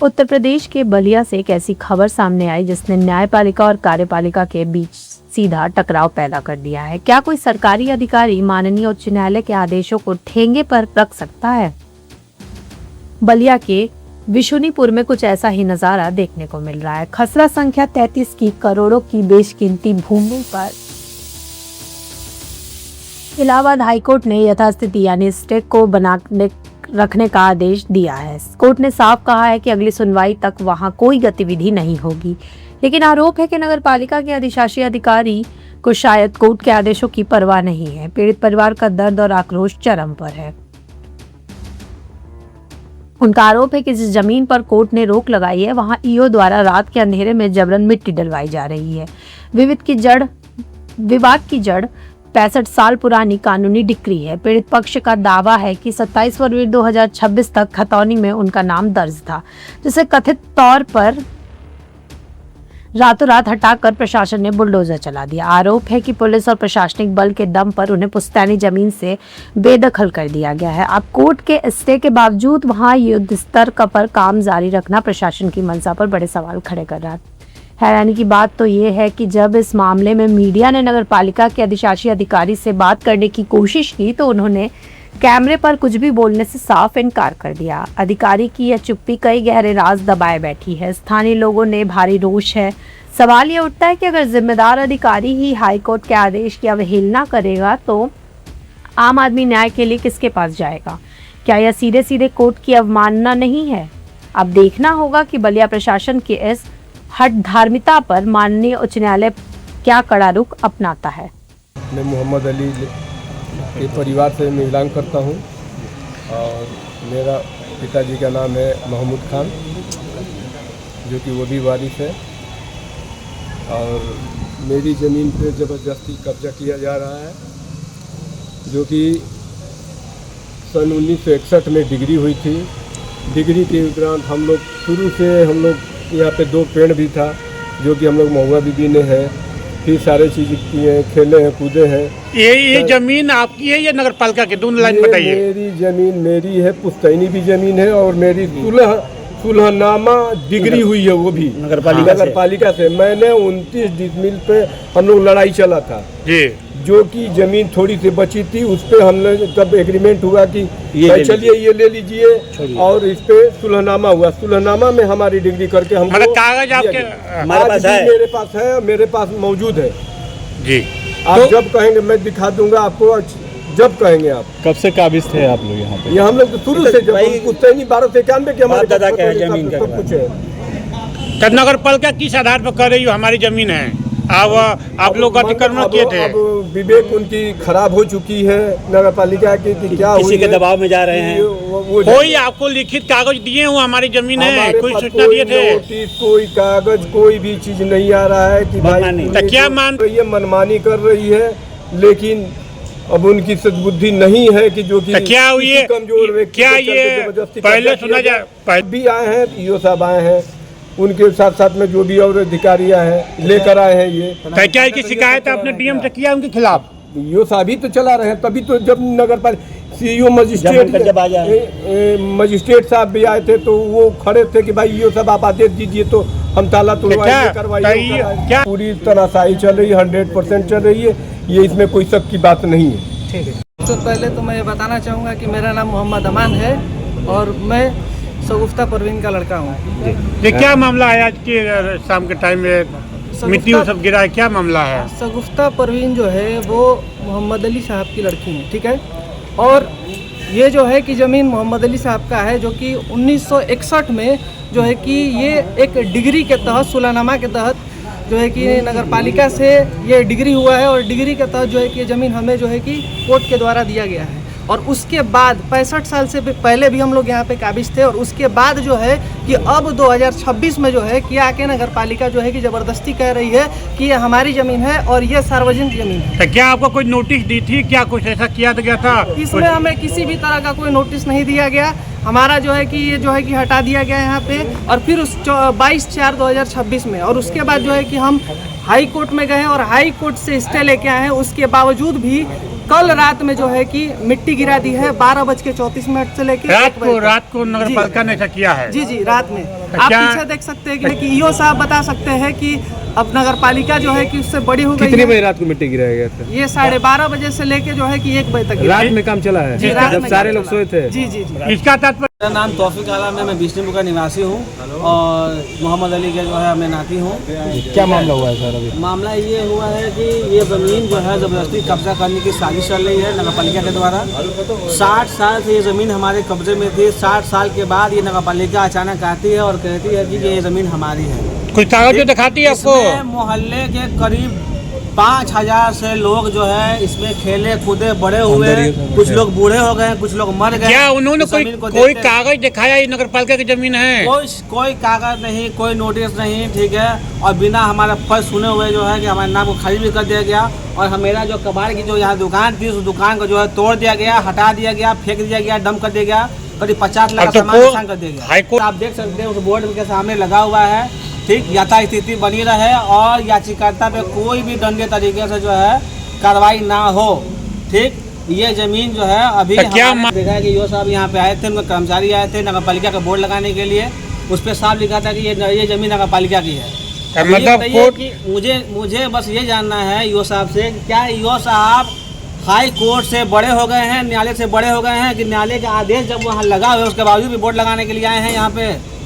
उत्तर प्रदेश के बलिया से एक ऐसी खबर सामने आई जिसने न्यायपालिका और कार्यपालिका के बीच सीधा टकराव पैदा कर दिया है। क्या कोई सरकारी अधिकारी माननीय उच्च न्यायालय के आदेशों को ठेंगे पर रख सकता है? बलिया के विशुनीपुर में कुछ ऐसा ही नजारा देखने को मिल रहा है। खसरा संख्या 33 की करोड़ों की बेशकीमती भूमि पर इलाहाबाद हाईकोर्ट ने यथास्थिति यानी स्टे को बनाने रखने का आदेश दिया है। कोर्ट ने साफ कहा है कि अगली सुनवाई तक वहां कोई गतिविधि नहीं होगी, लेकिन आरोप है कि नगर पालिका के अधिशासी अधिकारी को शायद कोर्ट के आदेशों की परवाह नहीं है। पीड़ित परिवार का दर्द और आक्रोश चरम पर है। उनका आरोप है कि जिस जमीन पर कोर्ट ने रोक लगाई है वहां ईओ द्वारा रात के अंधेरे में जबरन मिट्टी डलवाई जा रही है। विवाद की जड़ 65 साल पुरानी कानूनी डिक्री है। पीड़ित पक्ष का दावा है कि 27 फरवरी 2026 तक खतौनी में उनका नाम दर्ज था, जिसे कथित तौर पर रातों रात हटाकर प्रशासन ने बुलडोजर चला दिया। आरोप है कि पुलिस और प्रशासनिक बल के दम पर उन्हें पुश्तैनी जमीन से बेदखल कर दिया गया है। अब कोर्ट के स्टे के बावजूद वहां युद्ध स्तर पर काम जारी रखना प्रशासन की मंशा पर बड़े सवाल खड़े कर रहा है। हैरानी की बात तो ये है कि जब इस मामले में मीडिया ने नगर पालिका के अधिशासी अधिकारी से बात करने की कोशिश की तो उन्होंने कैमरे पर कुछ भी बोलने से साफ इनकार कर दिया। अधिकारी की यह चुप्पी कई गहरे राज दबाए बैठी है। स्थानीय लोगों ने भारी रोष है। सवाल ये उठता है कि अगर जिम्मेदार अधिकारी ही हाईकोर्ट के आदेश की अवहेलना करेगा तो आम आदमी न्याय के लिए किसके पास जाएगा? क्या यह सीधे सीधे कोर्ट की अवमानना नहीं है? अब देखना होगा कि बलिया प्रशासन के इस हट धार्मिकता पर माननीय उच्च न्यायालय क्या कड़ा रुख अपनाता है। मैं मोहम्मद अली के परिवार से मिलान करता हूं और मेरा पिताजी का नाम है महमूद खान, जो कि वो भी वारिस है, और मेरी ज़मीन पे ज़बरदस्ती कब्जा किया जा रहा है, जो कि सन 1961 में डिग्री हुई थी। डिग्री के उपरांत हम लोग शुरू से यहाँ पे 2 पेड़ भी था, जो कि हम लोग महुआ भी बीने हैं, फिर सारे चीज़ किए हैं, खेले हैं, कूदे हैं। ये जमीन आपकी है या नगर पालिका की? दोनों लाइन बताइए। मेरी ज़मीन मेरी है, पुश्तैनी भी ज़मीन है, और मेरी सुलहनामा डिग्री हुई है, वो भी नगर पालिका से। मैंने 29 डिसमिल पे हम लोग लड़ाई चला था जी, जो कि जमीन थोड़ी सी बची थी, उस पे हम लोग तब एग्रीमेंट हुआ कि चलिए ये ले लीजिए, और इस पे सुलहनामा हुआ। सुलहनामा में हमारी डिग्री करके हम कागज आपके हमारे पास है? मेरे पास मौजूद है जी। आप जब कहेंगे मैं दिखा दूंगा आपको, जब कहेंगे आप। कब से काबिज थे आप लोग यहाँ पे? ये हम लोग शुरू से, जब 1291 के हमारे दादा के जमीन का कुछ है। नगर पालिका किस आधार पर कर रही हो हमारी जमीन है? आप लोग अतिक्रमण किए थे। अब विवेक उनकी खराब हो चुकी है नगर पालिका की, क्या किसी के दबाव में जा रहे हैं। कोई आपको लिखित कागज दिए हुए हमारी जमीन है? कोई सूचना दिए थे? नोटिस, कोई कागज, कोई भी चीज नहीं आ रहा है कि भाई क्या मान रही है, मनमानी कर रही है, लेकिन अब उनकी सद्बुद्धि नहीं है कि जो कि क्या हुई है कमजोर व्यक्ति क्या ये पहले सुना जाए भी आए हैं, ईओ साहब आए हैं, उनके साथ साथ में जो भी और अधिकारी हैं लेकर आए हैं। ये क्या की शिकायत आपने डीएम से किया उनके खिलाफ? ईओ साहब ही तो चला रहे हैं, तभी तो जब नगर पालिका सीईओ मजिस्ट्रेट साहब भी आए थे तो वो खड़े थे कि भाई ईओ साहब आप आदेश दीजिए तो हम ताला तोड़वाएंगे, करवाइए। पूरी तनाशाही चल रही है, 100% चल रही है, ये इसमें कोई शक की बात नहीं है। ठीक है। सबसे पहले तो मैं ये बताना चाहूँगा कि मेरा नाम मोहम्मद अमान है और मैं शगुफ्ता परवीन का लड़का हूँ। ये क्या मामला है? आज के शाम के टाइम में मिट्टी सब गिरा है, क्या मामला है? शगुफ्ता परवीन जो है वो मोहम्मद अली साहब की लड़की है, ठीक है, और ये जो है कि ज़मीन मोहम्मद अली साहब का है, जो कि 1961 में जो है कि ये एक डिग्री के तहत, सुलहनामा के तहत जो है कि नगर पालिका से ये डिग्री हुआ है, और डिग्री के तहत जो है कि ये ज़मीन हमें जो है कि कोर्ट के द्वारा दिया गया है। और उसके बाद 65 साल से पहले भी हम लोग यहाँ पे काबिज थे, और उसके बाद जो है कि अब 2026 में जो है कि आके नगर पालिका जो है कि ज़बरदस्ती कह रही है कि ये हमारी ज़मीन है और ये सार्वजनिक ज़मीन है। तो क्या आपको कोई नोटिस दी थी? क्या कुछ ऐसा किया गया था? इसमें हमें किसी भी तरह का कोई नोटिस नहीं दिया गया। हमारा जो है कि ये जो है कि हटा दिया गया यहाँ पे, और फिर उस 22/4/2026 में, और उसके बाद जो है कि हम हाई कोर्ट में गए और हाई कोर्ट से स्टे लेके आए हैं। उसके बावजूद भी कल रात में जो है कि मिट्टी गिरा दी है 12:34 से लेकर रात को नगर पालिका ने ऐसा किया है। जी रात में आप क्या- पीछे देख सकते हैं कि ईओ साहब बता सकते हैं कि अब नगर पालिका जो है कि उससे बड़ी हो गई कितने है। बजे रात को मिट्टी गिराया गया था? ये 12:30 बजे से लेके जो है कि 1 बजे तक गिरा। रात में काम चला है जी, रात जब में सारे काम लोग चला। सोए थे। जी इसका तात्पर्य मेरा नाम तौफीक आलम है, मैं बिष्णुपुर का निवासी हूँ और मोहम्मद अली के जो है मैं नाती हूँ। क्या मामला हुआ है सर अभी? मामला ये हुआ है कि ये ज़मीन जो है ज़बरदस्ती कब्जा करने की साजिश चल रही है नगर पालिका के द्वारा। 60 साल से ये ज़मीन हमारे कब्जे में थी। 60 साल के बाद ये नगर पालिका अचानक आती है और कहती है कि ये ज़मीन हमारी है। कुछ कागज जो दिखाती है आपको? इसमें मोहल्ले के करीब 5000 से लोग जो है इसमें खेले कूदे बड़े हुए, कुछ लोग बूढ़े हो गए, कुछ लोग मर गए। क्या उन्होंने इस कोई ज़मीन को कोई देखते- कागज दिखाया ये नगर पालिका की जमीन है? कोई कागज नहीं, कोई नोटिस नहीं, ठीक है। और बिना हमारा फर्ज सुने हुए जो है कि हमारे नाम को खाली भी कर दिया गया और मेरा जो कबाड़ की जो यहाँ दुकान थी उस दुकान को जो है तोड़ दिया गया, हटा दिया गया, फेंक दिया गया, डंप कर दिया गया। करीब 50 लाख अब का तो सामान नुकसान कर दिया गया। हाईकोर्ट आप देख सकते हैं उस बोर्ड के सामने लगा हुआ है, ठीक, यथास्थिति बनी रहे और याचिकाकर्ता पे कोई भी दंडनीय तरीके से जो है कार्रवाई ना हो, ठीक। ये जमीन जो है अभी तो क्या हमारे देखा है कि यो साहब यहाँ पे आए थे, उनके कर्मचारी आए थे नगर पालिका का बोर्ड लगाने के लिए। उस पर साफ लिखा था कि ये जमीन नगर पालिका की है। अब ये मतलब बताइए कि मुझे बस ये जानना है यो साहब से, क्या यो साहब हाई कोर्ट से बड़े हो गए हैं, न्यायालय से बड़े हो गए हैं कि न्यायालय के आदेश जब वहाँ लगा हुआ है उसके बावजूद भी बोर्ड लगाने के लिए आए हैं यहाँ पे?